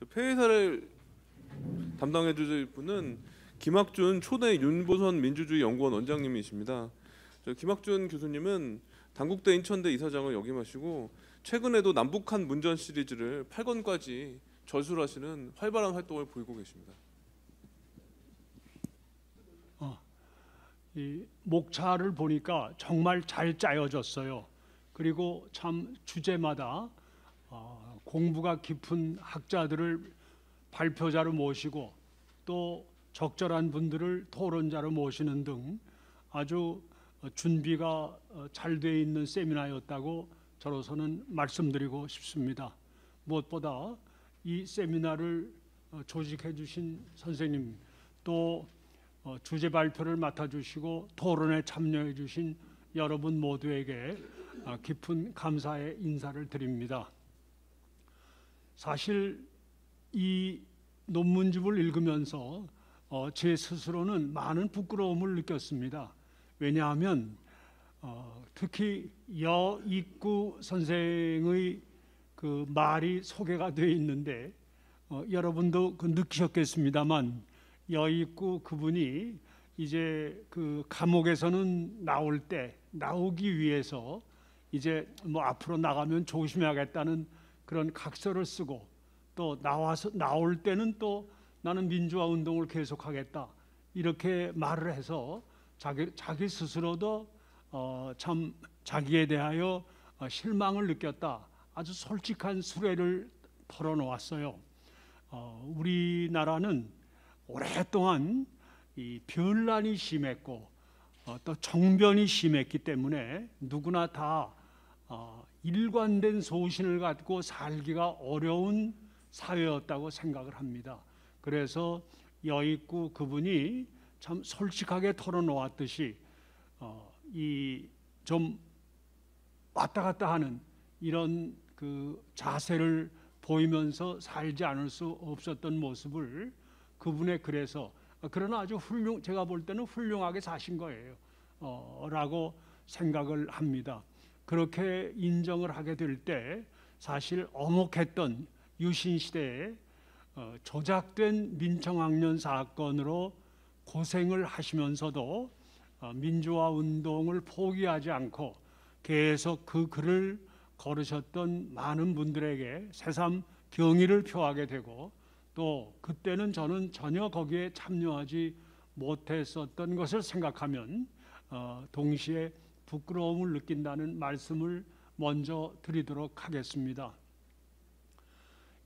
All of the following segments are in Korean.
폐회사를 담당해 주실 분은 김학준 초대 윤보선 민주주의 연구원 원장님이십니다. 김학준 교수님은 단국대 인천대 이사장을 역임하시고 최근에도 남북한 문전 시리즈를 8권까지 저술하시는 활발한 활동을 보이고 계십니다. 이 목차를 보니까 정말 잘 짜여졌어요. 그리고 참 주제마다 공부가 깊은 학자들을 발표자로 모시고 또 적절한 분들을 토론자로 모시는 등 아주 준비가 잘 되어 있는 세미나였다고 저로서는 말씀드리고 싶습니다. 무엇보다 이 세미나를 조직해 주신 선생님, 또 주제 발표를 맡아주시고 토론에 참여해 주신 여러분 모두에게 깊은 감사의 인사를 드립니다. 사실 이 논문집을 읽으면서 제 스스로는 많은 부끄러움을 느꼈습니다. 왜냐하면 특히 여익구 선생의 그 말이 소개가 되어 있는데 여러분도 느끼셨겠습니다만 여익구 그분이 이제 그 감옥에서는 나오기 위해서 이제 뭐 앞으로 나가면 조심해야겠다는 그런 각서를 쓰고 또 나올 때는 또 나는 민주화 운동을 계속하겠다 이렇게 말을 해서 자기 스스로도 참 자기에 대하여 실망을 느꼈다. 아주 솔직한 수레를 털어놓았어요. 우리나라는 오랫동안 이 변란이 심했고 또 정변이 심했기 때문에 누구나 다 일관된 소신을 갖고 살기가 어려운 사회였다고 생각을 합니다. 그래서 여익구 그분이 참 솔직하게 털어놓았듯이 이 좀 왔다 갔다 하는 이런 그 자세를 보이면서 살지 않을 수 없었던 모습을 그분의 글에서 그러나 아주 제가 볼 때는 훌륭하게 사신 거예요 라고 생각을 합니다. 그렇게 인정을 하게 될 때 사실 엄혹했던 유신시대에 조작된 민청학년 사건으로 고생을 하시면서도 민주화 운동을 포기하지 않고 계속 그 글을 걸으셨던 많은 분들에게 새삼 경의를 표하게 되고 또 그때는 저는 전혀 거기에 참여하지 못했었던 것을 생각하면 동시에 부끄러움을 느낀다는 말씀을 먼저 드리도록 하겠습니다.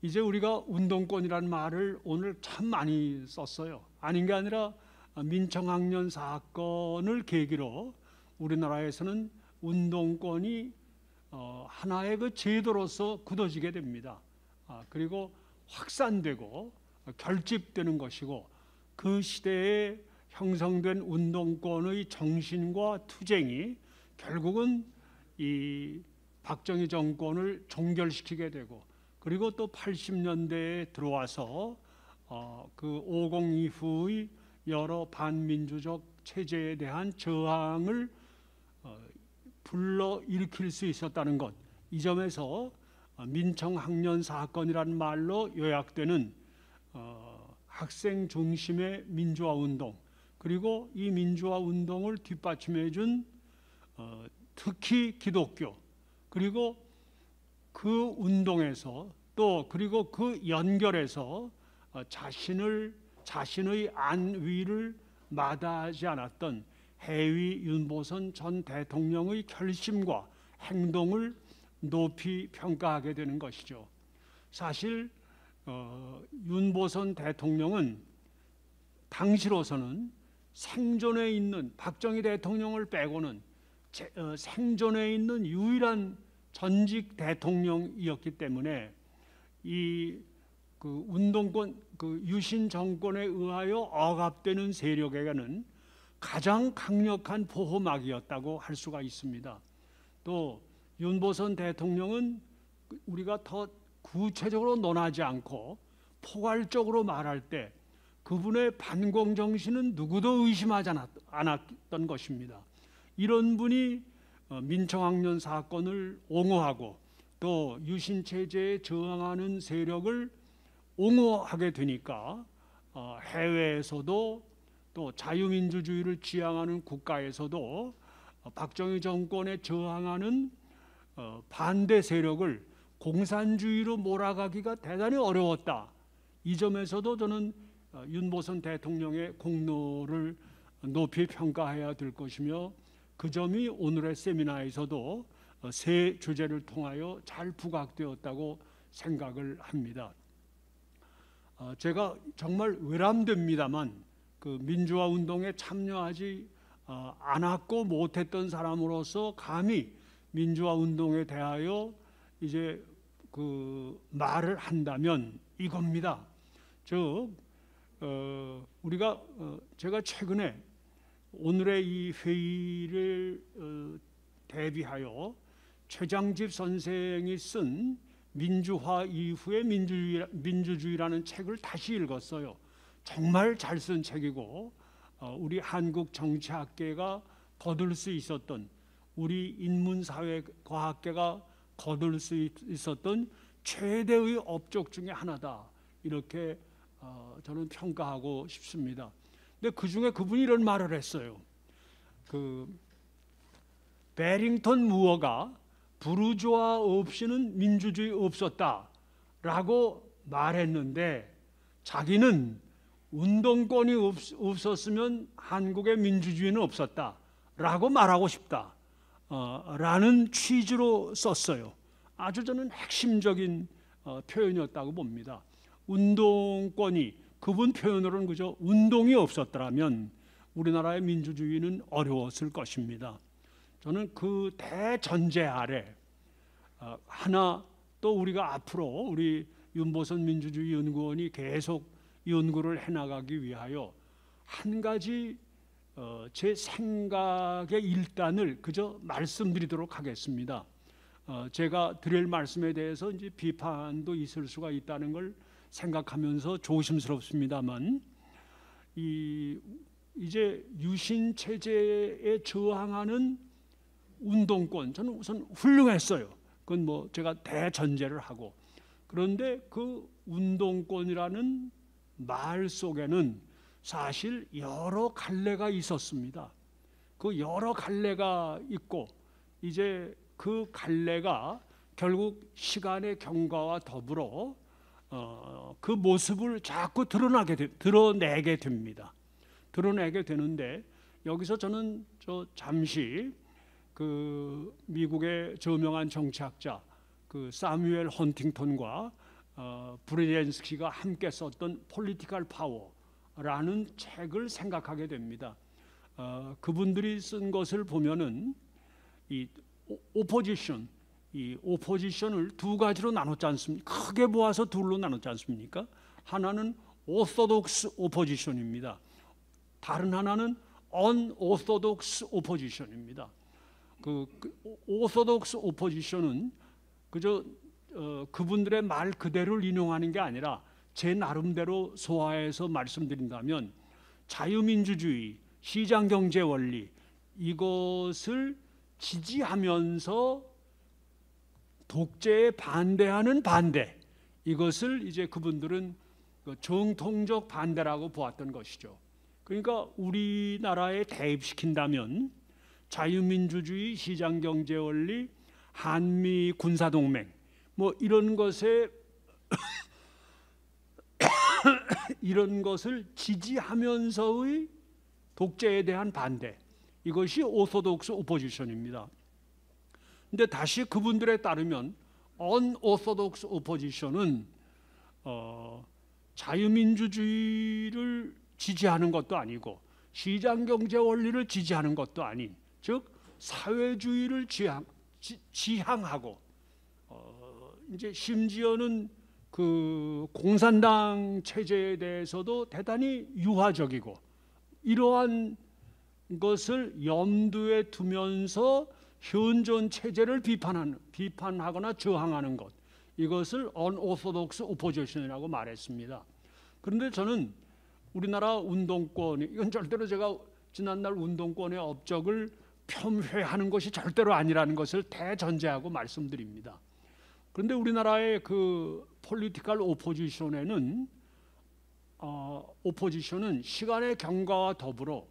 이제 우리가 운동권이라는 말을 오늘 참 많이 썼어요. 아닌 게 아니라 민청학년 사건을 계기로 우리나라에서는 운동권이 하나의 그 제도로서 굳어지게 됩니다. 그리고 확산되고 결집되는 것이고 그 시대에 형성된 운동권의 정신과 투쟁이 결국은 이 박정희 정권을 종결시키게 되고 그리고 또 80년대에 들어와서 그 50 이후의 여러 반민주적 체제에 대한 저항을 불러일으킬 수 있었다는 것, 이 점에서 민청학년 사건이라는 말로 요약되는 학생 중심의 민주화 운동, 그리고 이 민주화 운동을 뒷받침해 준 특히 기독교, 그리고 그 운동에서 또 그리고 그 연결해서 자신의 안위를 마다하지 않았던 해위 윤보선 전 대통령의 결심과 행동을 높이 평가하게 되는 것이죠. 사실 윤보선 대통령은 당시로서는 생존해 있는 박정희 대통령을 빼고는 생존해 있는 유일한 전직 대통령이었기 때문에 이 그 운동권, 그 유신 정권에 의하여 억압되는 세력에게는 가장 강력한 보호막이었다고 할 수가 있습니다. 또 윤보선 대통령은 우리가 더 구체적으로 논하지 않고 포괄적으로 말할 때 그분의 반공 정신은 누구도 의심하지 않았던 것입니다. 이런 분이 민청학년 사건을 옹호하고 또 유신 체제에 저항하는 세력을 옹호하게 되니까 해외에서도 또 자유민주주의를 지향하는 국가에서도 박정희 정권에 저항하는 반대 세력을 공산주의로 몰아가기가 대단히 어려웠다. 이 점에서도 저는 윤보선 대통령의 공로를 높이 평가해야 될 것이며 그 점이 오늘의 세미나에서도 세 주제를 통하여 잘 부각되었다고 생각을 합니다. 제가 정말 외람됩니다만 그 민주화 운동에 참여하지 않았고 못했던 사람으로서 감히 민주화 운동에 대하여 이제 그 말을 한다면 이겁니다. 우리가 제가 최근에 오늘의 이 회의를 대비하여 최장집 선생이 쓴 민주화 이후의 민주주의라는 책을 다시 읽었어요. 정말 잘 쓴 책이고 우리 한국 정치학계가 거둘 수 있었던, 우리 인문사회과학계가 거둘 수 있었던 최대의 업적 중에 하나다, 이렇게 저는 평가하고 싶습니다. 근데 그 중에 그분이 이런 말을 했어요. 그 베링턴 무어가 부르주아 없이는 민주주의 없었다라고 말했는데 자기는 운동권이 없었으면 한국의 민주주의는 없었다라고 말하고 싶다라는 취지로 썼어요. 아주 저는 핵심적인 표현이었다고 봅니다. 운동권이, 그분 표현으로는 그저 운동이 없었더라면 우리나라의 민주주의는 어려웠을 것입니다. 저는 그 대전제 아래 하나 또 우리가 앞으로 우리 윤보선 민주주의 연구원이 계속 연구를 해나가기 위하여 한 가지 제 생각의 일단을 그저 말씀드리도록 하겠습니다. 제가 드릴 말씀에 대해서 이제 비판도 있을 수가 있다는 걸 생각하면서 조심스럽습니다만, 이제 유신 체제에 저항하는 운동권, 저는 우선 훌륭했어요. 그건 뭐 제가 대전제를 하고, 그런데 그 운동권이라는 말 속에는 사실 여러 갈래가 있었습니다. 그 여러 갈래가 있고 이제 그 갈래가 결국 시간의 경과와 더불어 그 모습을 자꾸 드러내게 됩니다. 드러내게 되는데 여기서 저는 잠시 그 미국의 저명한 정치학자 그 사뮤엘 헌팅턴과 브레젠스키가 함께 썼던 폴리티컬 파워라는 책을 생각하게 됩니다. 그분들이 쓴 것을 보면은 이 오포지션, 이 오포지션을 두 가지로 나눴지 않습니까? 크게 보아서 둘로 나눴지 않습니까? 하나는 오소독스 오포지션입니다. 다른 하나는 언오소독스 오포지션입니다. 그 오소독스 오포지션은 그저 그분들의 말 그대로를 인용하는 게 아니라 제 나름대로 소화해서 말씀드린다면 자유민주주의, 시장경제 원리 이것을 지지하면서 독재에 반대하는 반대, 이것을 이제 그분들은 정통적 반대라고 보았던 것이죠. 그러니까 우리나라에 대입시킨다면 자유민주주의, 시장경제 원리, 한미 군사동맹 뭐 이런 것에 이런 것을 지지하면서의 독재에 대한 반대, 이것이 오소독스 오포지션입니다. 근데 다시 그분들에 따르면 언오소독스 오포지션은 자유민주주의를 지지하는 것도 아니고 시장경제 원리를 지지하는 것도 아닌, 즉 사회주의를 지향하고 이제 심지어는 그 공산당 체제에 대해서도 대단히 유화적이고 이러한 것을 염두에 두면서 현존 체제를 비판하거나 저항하는 것, 이것을 unorthodox opposition이라고 말했습니다. 그런데 저는 우리나라 운동권, 이건 절대로 제가 지난날 운동권의 업적을 폄훼하는 것이 절대로 아니라는 것을 대전제하고 말씀드립니다. 그런데 우리나라의 그 폴리티컬 오포지션은 시간의 경과와 더불어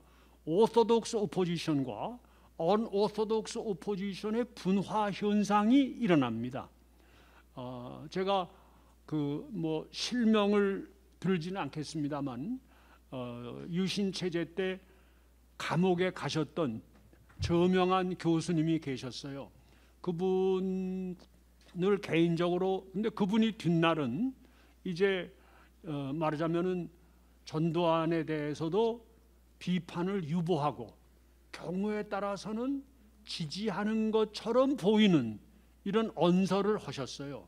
오소독스 오포지션과 언오소독스 오포지션의 분화 현상이 일어납니다. 제가 그 뭐 실명을 들지는 않겠습니다만 유신 체제 때 감옥에 가셨던 저명한 교수님이 계셨어요. 그분을 개인적으로, 근데 그분이 뒷날은 이제 말하자면은 전두환에 대해서도 비판을 유보하고 경우에 따라서는 지지하는 것처럼 보이는 이런 언설을 하셨어요.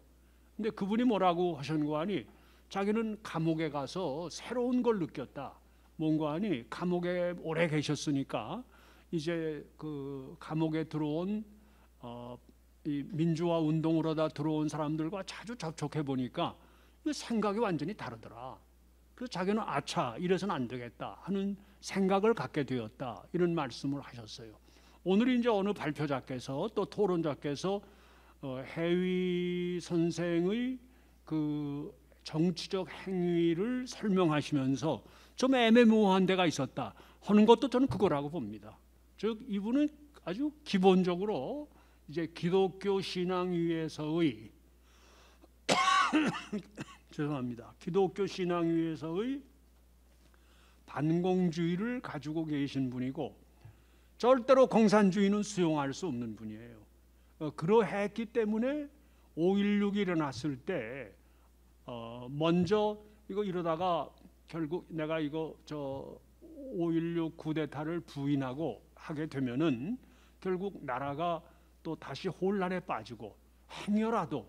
근데 그분이 뭐라고 하셨는가 하니 자기는 감옥에 가서 새로운 걸 느꼈다. 뭔가 하니 감옥에 오래 계셨으니까 이제 그 감옥에 들어온 이 민주화 운동으로 다 들어온 사람들과 자주 접촉해 보니까 생각이 완전히 다르더라. 그래서 자기는 아차 이래서는 안 되겠다 하는 생각을 갖게 되었다. 이런 말씀을 하셨어요. 오늘 이제 어느 발표자께서 또 토론자께서 해위 선생의 그 정치적 행위를 설명하시면서 좀 애매모호한 데가 있었다 하는 것도 저는 그거라고 봅니다. 즉 이분은 아주 기본적으로 이제 기독교 신앙 위에서의 죄송합니다. 기독교 신앙 위에서의 반공주의를 가지고 계신 분이고 절대로 공산주의는 수용할 수 없는 분이에요. 그러했기 때문에 5.16이 일어났을 때 먼저 이거 이러다가 결국 내가 이거 저 5.16 쿠데타를 부인하고 하게 되면은 결국 나라가 또 다시 혼란에 빠지고 행여라도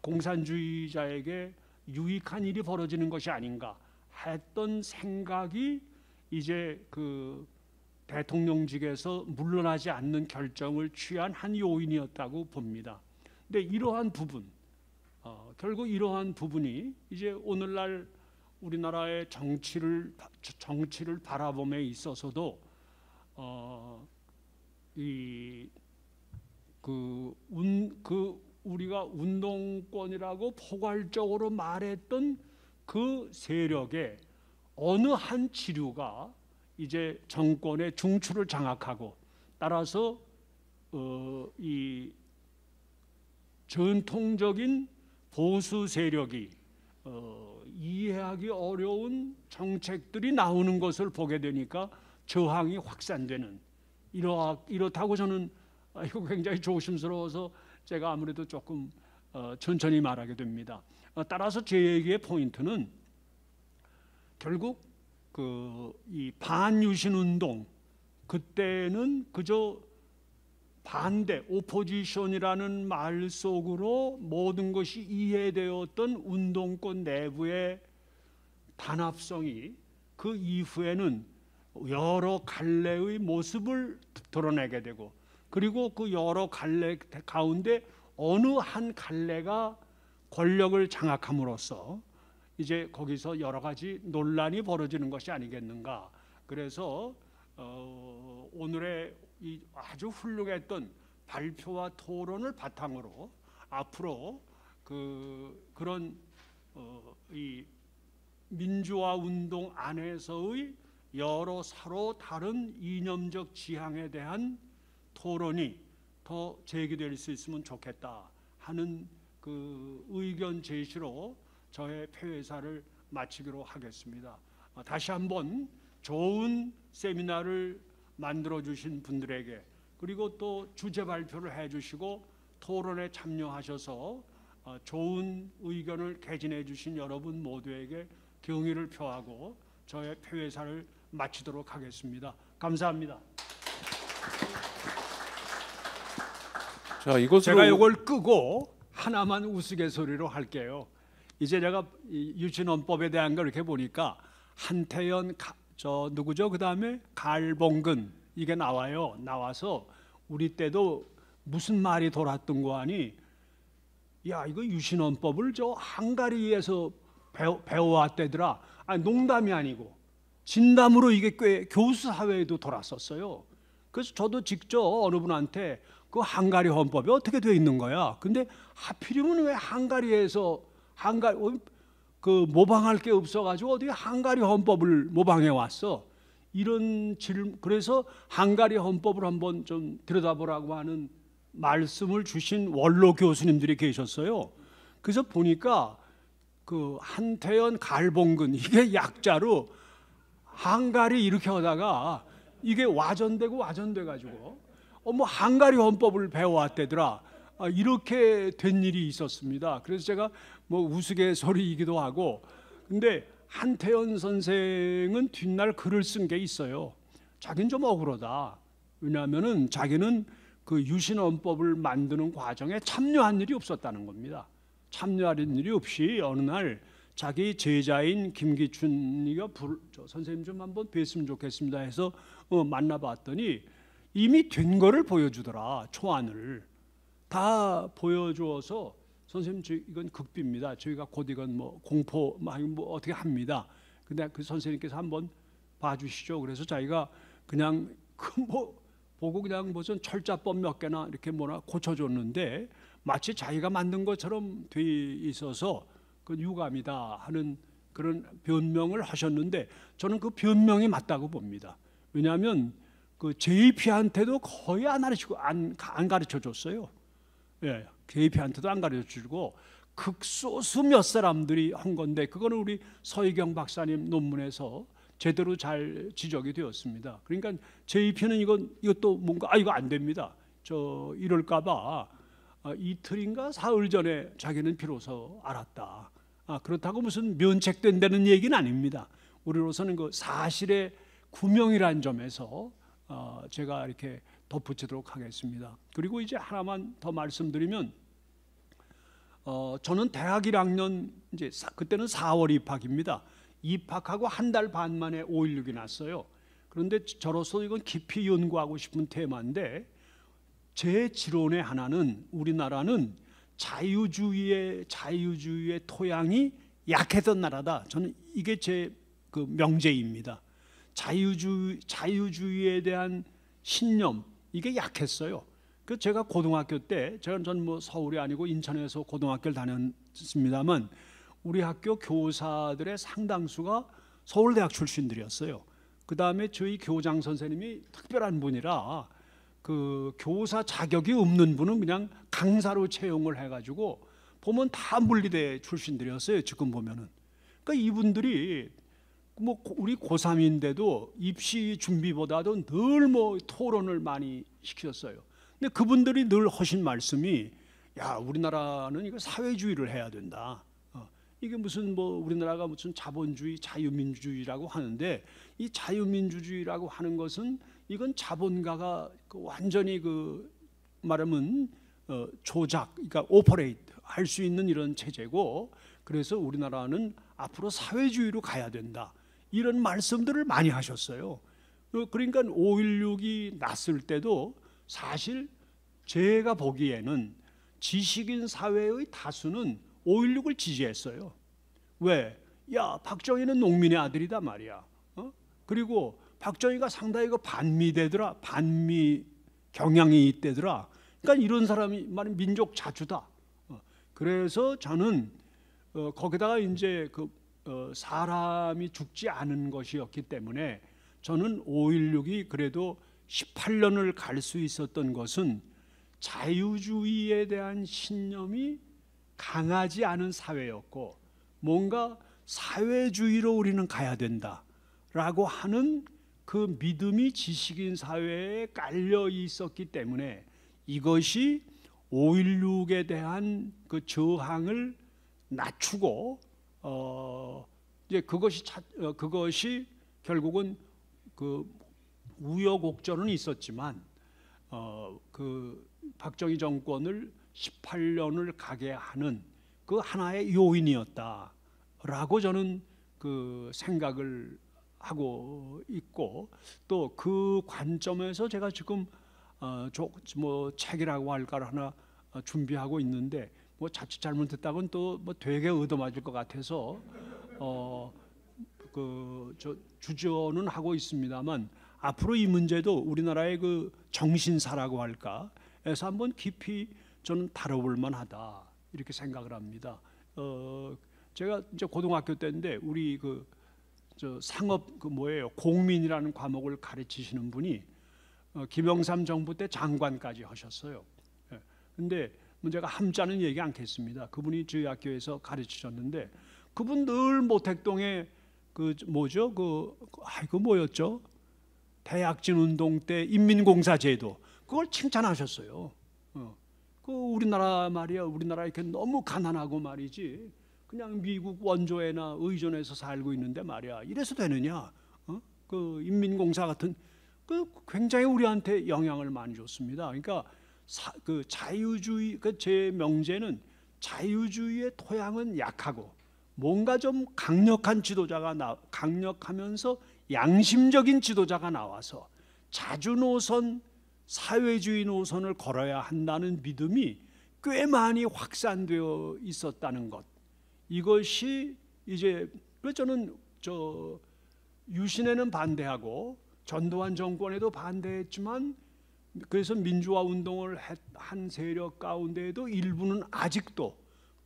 공산주의자에게 유익한 일이 벌어지는 것이 아닌가 했던 생각이 이제 그 대통령직에서 물러나지 않는 결정을 취한 한 요인이었다고 봅니다. 근데 이러한 부분, 결국 이러한 부분이 이제 오늘날 우리나라의 정치를 바라봄에 있어서도 우리가 운동권이라고 포괄적으로 말했던 그 세력의 어느 한 지류가 이제 정권의 중추를 장악하고 따라서 이 전통적인 보수 세력이 이해하기 어려운 정책들이 나오는 것을 보게 되니까 저항이 확산되는 이렇다고 저는 이거 굉장히 조심스러워서 제가 아무래도 조금 천천히 말하게 됩니다. 따라서 제 얘기의 포인트는 결국 이 반유신 운동 그때는 그저 반대 오포지션이라는 말 속으로 모든 것이 이해되었던 운동권 내부의 단합성이 그 이후에는 여러 갈래의 모습을 드러내게 되고 그리고 그 여러 갈래 가운데 어느 한 갈래가 권력을 장악함으로써 이제 거기서 여러 가지 논란이 벌어지는 것이 아니겠는가. 그래서 오늘의 이 아주 훌륭했던 발표와 토론을 바탕으로 앞으로 그런 이 민주화 운동 안에서의 여러 서로 다른 이념적 지향에 대한 토론이 더 제기될 수 있으면 좋겠다 하는 그 의견 제시로 저의 폐회사를 마치기로 하겠습니다. 다시 한번 좋은 세미나를 만들어 주신 분들에게 그리고 또 주제 발표를 해주시고 토론에 참여하셔서 좋은 의견을 개진해 주신 여러분 모두에게 경의를 표하고 저의 폐회사를 마치도록 하겠습니다. 감사합니다. 자, 이것으로 제가 이걸 끄고 하나만 우스갯소리로 할게요. 이제 제가 유신헌법에 대한 걸 이렇게 보니까 한태현, 누구죠? 그 다음에 갈봉근 이게 나와요. 나와서 우리 때도 무슨 말이 돌았던 거 아니? 야, 이거 유신헌법을 저 헝가리에서 배워왔대더라. 아니, 농담이 아니고 진담으로 이게 꽤 교수 사회에도 돌았었어요. 그래서 저도 직접 어느 분한테 그 헝가리 헌법에 어떻게 돼 있는 거야? 근데 하필이면 왜 헝가리에서 그 모방할 게 없어가지고 어디 헝가리 헌법을 모방해 왔어? 이런 질문. 그래서 헝가리 헌법을 한번 좀 들여다보라고 하는 말씀을 주신 원로 교수님들이 계셨어요. 그래서 보니까 그 한태연, 갈봉근 이게 약자로 헝가리 이렇게 하다가 이게 와전되고 와전돼 가지고 뭐 헝가리 헌법을 배워왔대더라. 이렇게 된 일이 있었습니다. 그래서 제가 뭐 우스갯소리이기도 하고, 근데 한태연 선생은 뒷날 글을 쓴 게 있어요. 자기는 좀 억울하다. 왜냐하면은 자기는 그 유신헌법을 만드는 과정에 참여한 일이 없었다는 겁니다. 참여하는 일이 없이 어느 날 자기 제자인 김기춘이가 선생님 좀 한번 뵀으면 좋겠습니다 해서 만나봤더니 이미 된 거를 보여주더라. 초안을 다 보여주어서 선생님 이건 극비입니다. 저희가 곧 이건 뭐 공포 뭐 어떻게 합니다. 근데 그 선생님께서 한번 봐주시죠. 그래서 자기가 그냥 뭐 보고 그냥 무슨 철자법 몇 개나 이렇게 뭐나 고쳐줬는데 마치 자기가 만든 것처럼 돼 있어서 그 유감이다 하는 그런 변명을 하셨는데 저는 그 변명이 맞다고 봅니다. 왜냐하면 그 JP한테도 거의 안 가르쳐 줬어요. 예, JP한테도 안 가르쳐 주고 극소수 몇 사람들이 한 건데 그거는 우리 서희경 박사님 논문에서 제대로 잘 지적이 되었습니다. 그러니까 JP는 이것도 뭔가 이거 안 됩니다. 저 이럴까봐 이틀인가 사흘 전에 자기는 비로소 알았다. 그렇다고 무슨 면책된다는 얘기는 아닙니다. 우리로서는 그 사실의 구명이란 점에서 제가 이렇게 덧붙이도록 하겠습니다. 그리고 이제 하나만 더 말씀드리면 저는 대학 1학년 이제 그때는 4월 입학입니다. 입학하고 한 달 반 만에 5.16이 났어요. 그런데 저로서 이건 깊이 연구하고 싶은 테마인데 제 지론의 하나는 우리나라는 자유주의의 토양이 약했던 나라다. 저는 이게 제 그 명제입니다. 자유주의에 대한 신념 이게 약했어요. 그 제가 고등학교 때 전 뭐 서울이 아니고 인천에서 고등학교를 다녔습니다만 우리 학교 교사들의 상당수가 서울대학 출신들이었어요. 그 다음에 저희 교장 선생님이 특별한 분이라 그 교사 자격이 없는 분은 그냥 강사로 채용을 해가지고 보면 다 물리대 출신들이었어요. 지금 보면은. 그러니까 이분들이 뭐 우리 고3인데도 입시 준비보다도 늘 뭐 토론을 많이 시켰어요. 근데 그분들이 늘 하신 말씀이 야 우리나라는 이거 사회주의를 해야 된다. 이게 무슨 뭐 우리나라가 무슨 자본주의, 자유민주주의라고 하는데 이 자유민주주의라고 하는 것은 이건 자본가가 그 완전히 그 말하면 조작, 그러니까 오퍼레이트 할 수 있는 이런 체제고 그래서 우리나라는 앞으로 사회주의로 가야 된다. 이런 말씀들을 많이 하셨어요. 그러니까 5.16이 났을 때도 사실 제가 보기에는 지식인 사회의 다수는 5.16을 지지했어요. 왜? 야 박정희는 농민의 아들이다 말이야. 그리고 박정희가 상당히 그 반미되더라. 반미 경향이 있대더라. 그러니까 이런 사람이 말은 민족 자주다. 그래서 저는 거기다가 이제 그 사람이 죽지 않은 것이었기 때문에 저는 5.16이 그래도 18년을 갈 수 있었던 것은 자유주의에 대한 신념이 강하지 않은 사회였고 뭔가 사회주의로 우리는 가야 된다라고 하는 그 믿음이 지식인 사회에 깔려 있었기 때문에 이것이 5.16에 대한 그 저항을 낮추고 이제 그것이 결국은 그 우여곡절은 있었지만 그 박정희 정권을 18년을 가게 하는 그 하나의 요인이었다라고 저는 그 생각을 하고 있고 또 그 관점에서 제가 지금 뭐 책이라고 할까를 하나 준비하고 있는데 뭐 자칫 잘못했다고는 또 뭐 되게 얻어맞을 것 같아서 저 주저는 하고 있습니다만 앞으로 이 문제도 우리나라의 그 정신사라고 할까 해서 한번 깊이 저는 다뤄볼 만하다 이렇게 생각을 합니다. 제가 이제 고등학교 때인데 우리 저 상업 뭐예요 공민이라는 과목을 가르치시는 분이 김영삼 정부 때 장관까지 하셨어요. 근데 문제가 함자는 얘기 않겠습니다. 그분이 저희 학교에서 가르치셨는데 그분 늘 모택동에 뭐죠 그 뭐였죠? 대약진 운동 때 인민공사 제도 그걸 칭찬하셨어요. 그 우리나라 말이야 우리나라 이렇게 너무 가난하고 말이지 그냥 미국 원조에나 의존해서 살고 있는데 말이야 이래서 되느냐? 그 인민공사 같은 그 굉장히 우리한테 영향을 많이 줬습니다. 그러니까 그 자유주의 제 명제는 자유주의의 토양은 약하고 뭔가 좀 강력한 지도자가 강력하면서 양심적인 지도자가 나와서 자주 노선 사회주의 노선을 걸어야 한다는 믿음이 꽤 많이 확산되어 있었다는 것. 이것이 이제 저는 유신에는 반대하고 전두환 정권에도 반대했지만 그래서 민주화 운동을 한 세력 가운데에도 일부는 아직도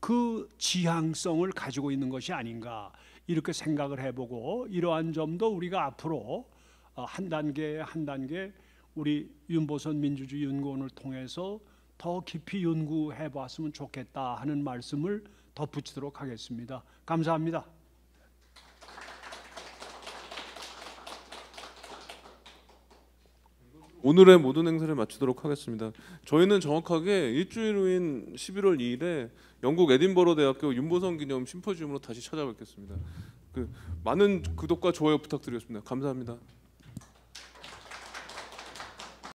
그 지향성을 가지고 있는 것이 아닌가 이렇게 생각을 해보고 이러한 점도 우리가 앞으로 한 단계 한 단계 우리 윤보선 민주주의 연구원을 통해서 더 깊이 연구해 봤으면 좋겠다 하는 말씀을 덧붙이도록 하겠습니다. 감사합니다. 오늘의 모든 행사를 마치도록 하겠습니다. 저희는 정확하게 일주일 후인 11월 2일에 영국 에딘버러 대학교 윤보선 기념 심포지움으로 다시 찾아뵙겠습니다. 많은 구독과 좋아요 부탁드리겠습니다. 감사합니다.